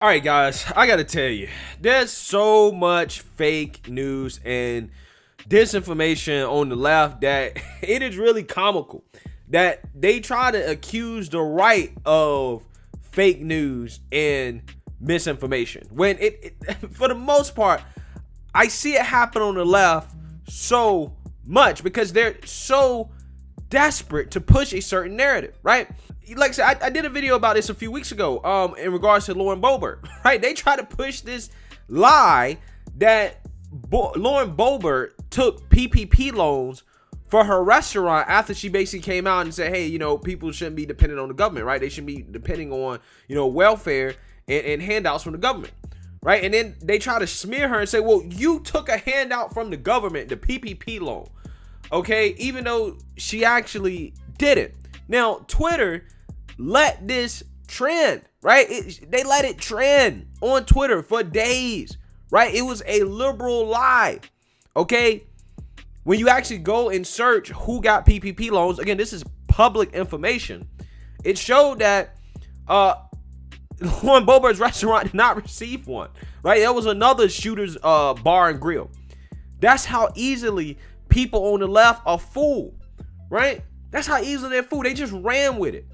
All right, guys, I gotta tell you, there's so much fake news and disinformation on the left that it is really comical that they try to accuse the right of fake news and misinformation when for the most part, I see it happen on the left so much because they're so desperate to push a certain narrative, right? Like I said, I did a video about this a few weeks ago in regards to Lauren Boebert, right? They try to push this lie that Lauren Boebert took PPP loans for her restaurant after she basically came out and said, hey, people shouldn't be dependent on the government, right? They should be depending on, welfare and handouts from the government, right? And then they try to smear her and say, well, you took a handout from the government, the PPP loan, okay? Even though she actually didn't. Now, Twitter let this trend, right? They let it trend on Twitter for days, right? It was a liberal lie, okay? When you actually go and search who got PPP loans, again, this is public information. It showed that Lauren Boebert's restaurant did not receive one, right? That was another Shooter's bar and grill. That's how easily people on the left are fooled, right? That's how easily they're fooled. They just ran with it.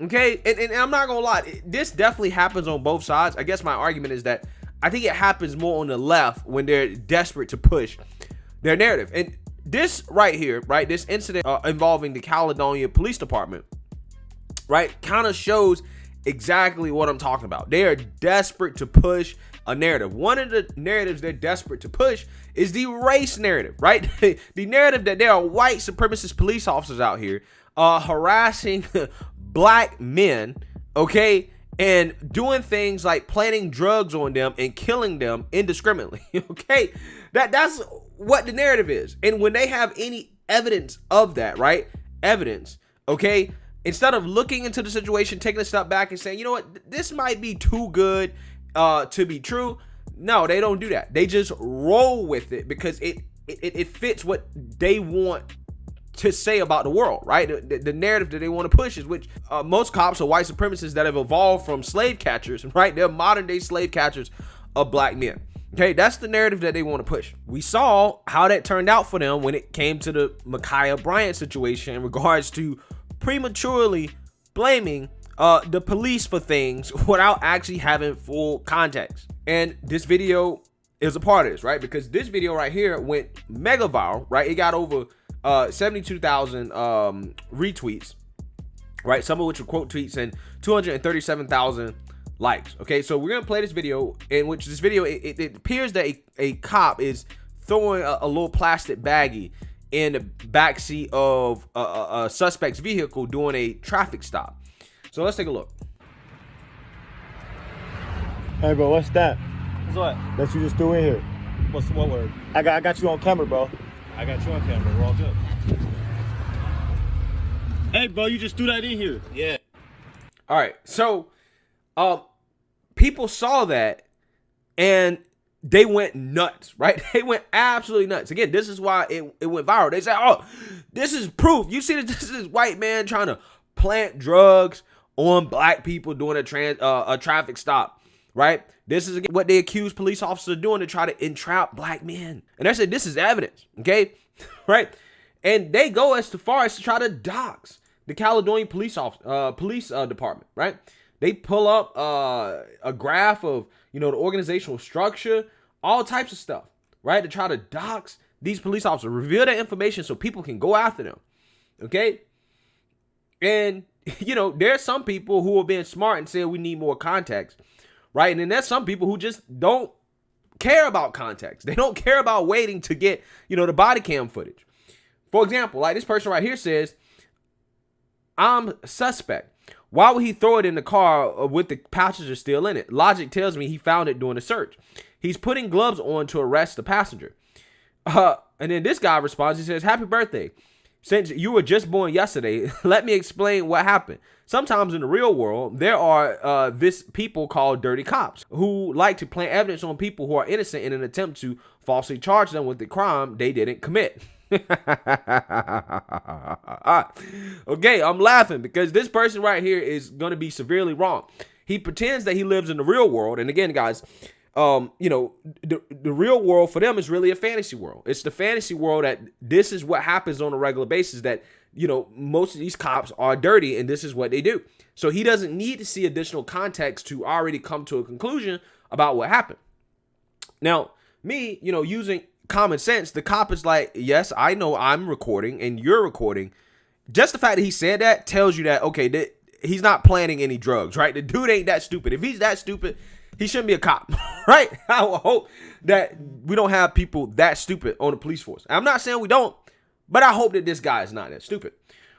Okay, and I'm not gonna lie, this definitely happens on both sides. I guess my argument is that I think it happens more on the left when they're desperate to push their narrative. And this right here, right, this incident involving the Caledonia Police Department, right, kind of shows exactly what I'm talking about. They are desperate to push a narrative. One of the narratives they're desperate to push is the race narrative, right? The narrative that there are white supremacist police officers out here harassing black men, okay, and doing things like planting drugs on them and killing them indiscriminately, okay? That's what the narrative is. And when they have any evidence of that, right? Evidence, okay? Instead of looking into the situation, taking a step back and saying, you know what, this might be too good to be true. No, they don't do that. They just roll with it because it fits what they want to say about the world, right? The narrative that they want to push is which most cops are white supremacists that have evolved from slave catchers, right? They're modern day slave catchers of black men. Okay, that's the narrative that they want to push. We saw how that turned out for them when it came to the Ma'Khia Bryant situation in regards to prematurely blaming the police for things without actually having full context. And this video is a part of this, right? Because this video right here went mega viral, right? It got over 72,000 retweets, right? Some of which were quote tweets and 237,000 likes. Okay, so we're gonna play this video in which this video it appears that a cop is throwing a little plastic baggie in the backseat of a suspect's vehicle doing a traffic stop. So let's take a look. Hey bro, what's that? What's what? That you just threw in here. What word? I got you on camera, bro. I got you on camera. We're all good. Hey bro, you just threw that in here. Yeah. All right. So, people saw that and they went nuts, right? They went absolutely nuts. Again, this is why it went viral. They said, "Oh, this is proof. You see that this is this white man trying to plant drugs on black people doing a traffic stop." Right? This is what they accuse police officers of doing to try to entrap black men. And they said this is evidence, okay? Right? And they go as far as to try to dox the Caledonia police department, right? They pull up a graph of, the organizational structure, all types of stuff, right? To try to dox these police officers, reveal that information so people can go after them, okay? And, there's some people who are being smart and say we need more context. Right. And then there's some people who just don't care about context. They don't care about waiting to get, the body cam footage. For example, like this person right here says, I'm suspect. Why would he throw it in the car with the passenger still in it? Logic tells me he found it during the search. He's putting gloves on to arrest the passenger. And then this guy responds. He says, happy birthday. Since you were just born yesterday, let me explain what happened. Sometimes in the real world, there are this people called dirty cops who like to plant evidence on people who are innocent in an attempt to falsely charge them with the crime they didn't commit. Okay, I'm laughing because this person right here is going to be severely wrong. He pretends that he lives in the real world. And again, guys, you know, the real world for them is really a fantasy world. It's the fantasy world that this is what happens on a regular basis, that, you know, most of these cops are dirty and this is what they do. So he doesn't need to see additional context to already come to a conclusion about what happened. Now, me, you know, using common sense, the cop is like, yes, I know I'm recording and you're recording. Just the fact that he said that tells you that, okay, he's not planning any drugs, right? The dude ain't that stupid. If he's that stupid, he shouldn't be a cop, right? I will hope that we don't have people that stupid on the police force. I'm not saying we don't, but I hope that this guy is not that stupid,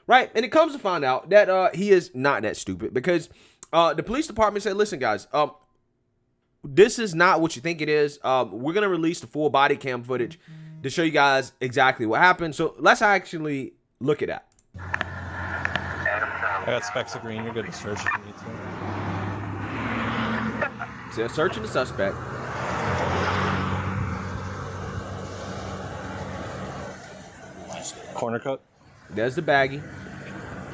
right? And it comes to find out that he is not that stupid, because the police department said, listen, guys, this is not what you think it is. We're going to release the full body cam footage to show you guys exactly what happened. So let's actually look at that. I got specks of green. You're good to search if you need to. So they're searching the suspect. Corner cut. There's the baggie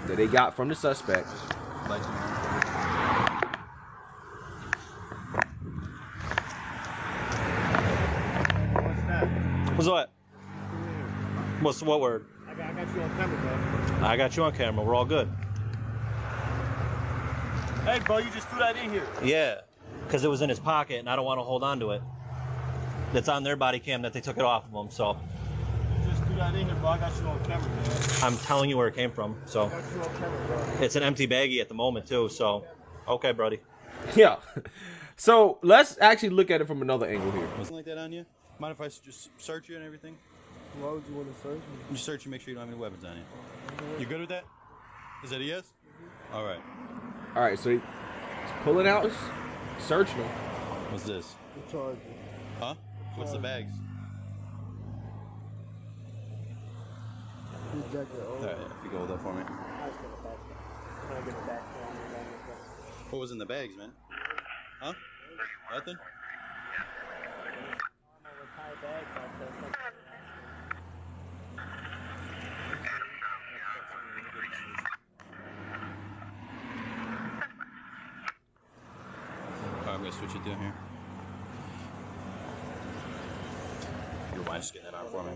that they got from the suspect. What's what? What's what word? I got you on camera, bro. I got you on camera. We're all good. Hey, bro, you just threw that in here. Yeah, because it was in his pocket, and I don't want to hold on to it. It's on their body cam that they took it off of him, so. You just threw that in here, bro. I got you on camera, man. I'm telling you where it came from, so. I got you on camera, bro. It's an empty baggie at the moment, too, so. Okay, buddy. Yeah. So let's actually look at it from another angle here. Something like that on you? Mind if I just search you and everything? Why would you want to search me? Just search you, make sure you don't have any weapons on you. You good with that? Is that a yes? All right. All right, so he's pulling out, searching him. What's this? The charger. Huh? What's the bags? His jacket. All right, if you go with that for me. What was in the bags, man? Huh? Nothing? I'm gonna switch it down here. Your wife's getting that arm for me.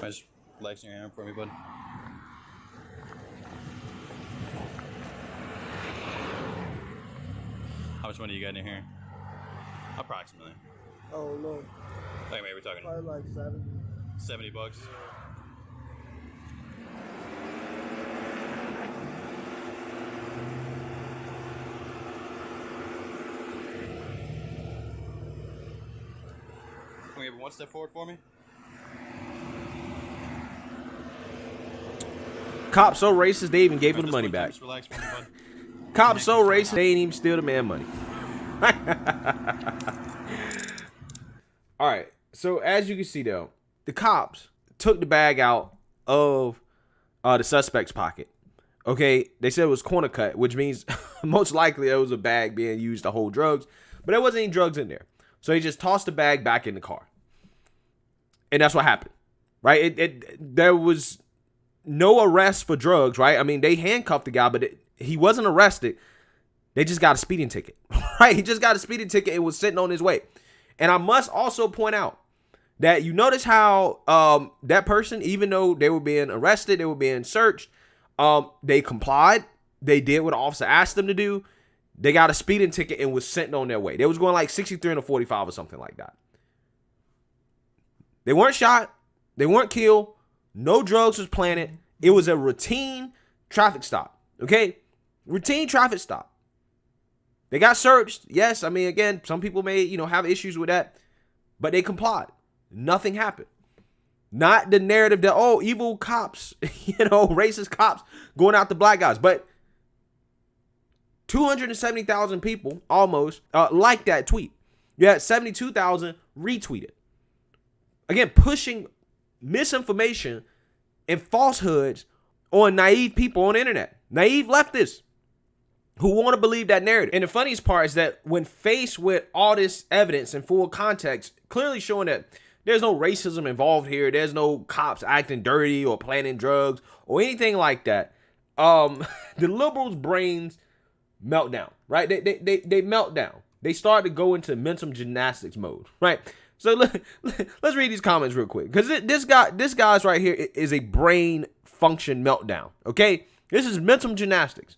Just relaxing your arm for me, bud. How much money you got in here? Approximately. Oh, no. Like maybe we're talking Probably like 70. $70. Can we have one step forward for me? Cops so racist, they even gave him the Just money one back. time, just relax for me, bud. Cops so racist, they ain't even steal the man money. All right. So as you can see, though, the cops took the bag out of the suspect's pocket. Okay, they said it was corner cut, which means most likely it was a bag being used to hold drugs, but there wasn't any drugs in there. So he just tossed the bag back in the car, and that's what happened, right? There was no arrest for drugs, right? I mean, they handcuffed the guy, but he wasn't arrested. They just got a speeding ticket, right? He just got a speeding ticket and was sitting on his way. And I must also point out that you notice how that person, even though they were being arrested, they were being searched, they complied. They did what the officer asked them to do. They got a speeding ticket and was sitting on their way. They was going like 63 and a 45 or something like that. They weren't shot. They weren't killed. No drugs was planted. It was a routine traffic stop. Okay? Routine traffic stop. They got searched. Yes, I mean, again, some people may, have issues with that, but they complied. Nothing happened. Not the narrative that, oh, evil cops, racist cops going after black guys. But 270,000 people almost liked that tweet. You had 72,000 retweeted. Again, pushing misinformation and falsehoods on naive people on the internet. Naive leftists who want to believe that narrative. And the funniest part is that when faced with all this evidence and full context, clearly showing that there's no racism involved here, there's no cops acting dirty or planning drugs or anything like that, the liberals' brains melt down, right? They melt down. They start to go into mental gymnastics mode, right? So let's read these comments real quick, because this guy's right here is a brain function meltdown. Okay, this is mental gymnastics.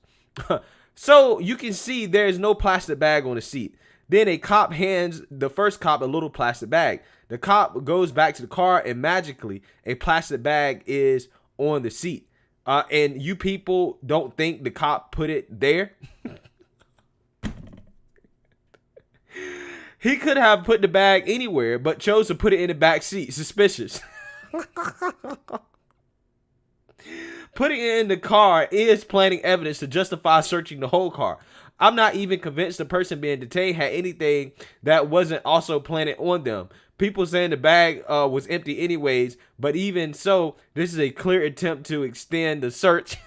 So you can see there's no plastic bag on the seat. Then a cop hands the first cop a little plastic bag. The cop goes back to the car, and magically a plastic bag is on the seat. And you people don't think the cop put it there? He could have put the bag anywhere, but chose to put it in the back seat. Suspicious. Putting it in the car is planting evidence to justify searching the whole car. I'm not even convinced the person being detained had anything that wasn't also planted on them. People saying the bag was empty anyways, but even so, this is a clear attempt to extend the search.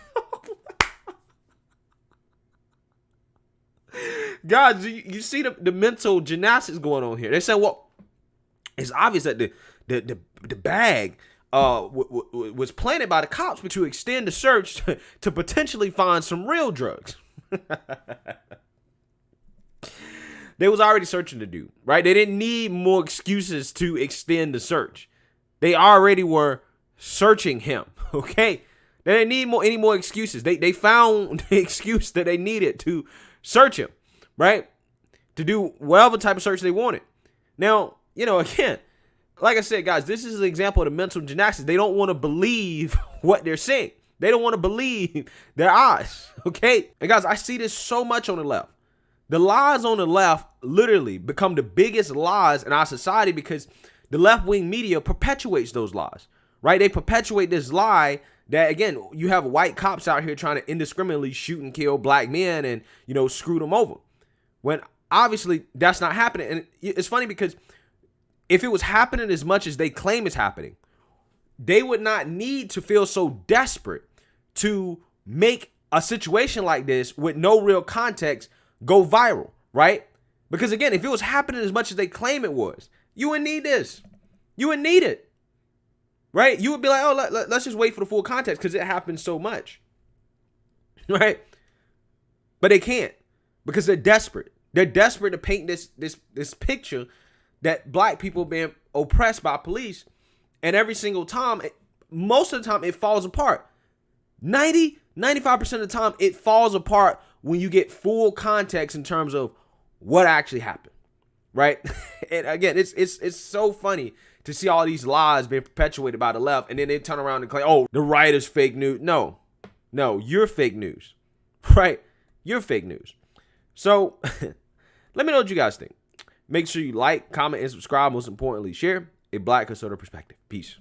Guys, you see the mental gymnastics going on here. They're saying, well, it's obvious that the bag was planted by the cops, but to extend the search to potentially find some real drugs. They was already searching the dude, right? They didn't need more excuses to extend the search. They already were searching him, okay? They didn't need any more excuses. They found the excuse that they needed to search him, right? To do whatever type of search they wanted. Now, again, like I said, guys, this is an example of the mental gymnastics. They don't want to believe what they're saying. They don't want to believe their eyes, okay? And guys, I see this so much on the left. The lies on the left literally become the biggest lies in our society because the left-wing media perpetuates those lies, right? They perpetuate this lie that, again, you have white cops out here trying to indiscriminately shoot and kill black men and, screw them over. When obviously that's not happening. And it's funny because if it was happening as much as they claim it's happening, they would not need to feel so desperate to make a situation like this with no real context go viral, right? Because again, if it was happening as much as they claim it was, you wouldn't need this. You wouldn't need it, right? You would be like, oh, let's just wait for the full context because it happens so much, right? But they can't because they're desperate. They're desperate to paint this picture that black people being oppressed by police, and every single time, most of the time, it falls apart. 95% of the time, it falls apart when you get full context in terms of what actually happened, right? And again, it's so funny to see all these lies being perpetuated by the left, and then they turn around and claim, oh, the right is fake news. No, you're fake news, right? You're fake news. So let me know what you guys think. Make sure you like, comment, and subscribe. Most importantly, share a black conservative perspective. Peace.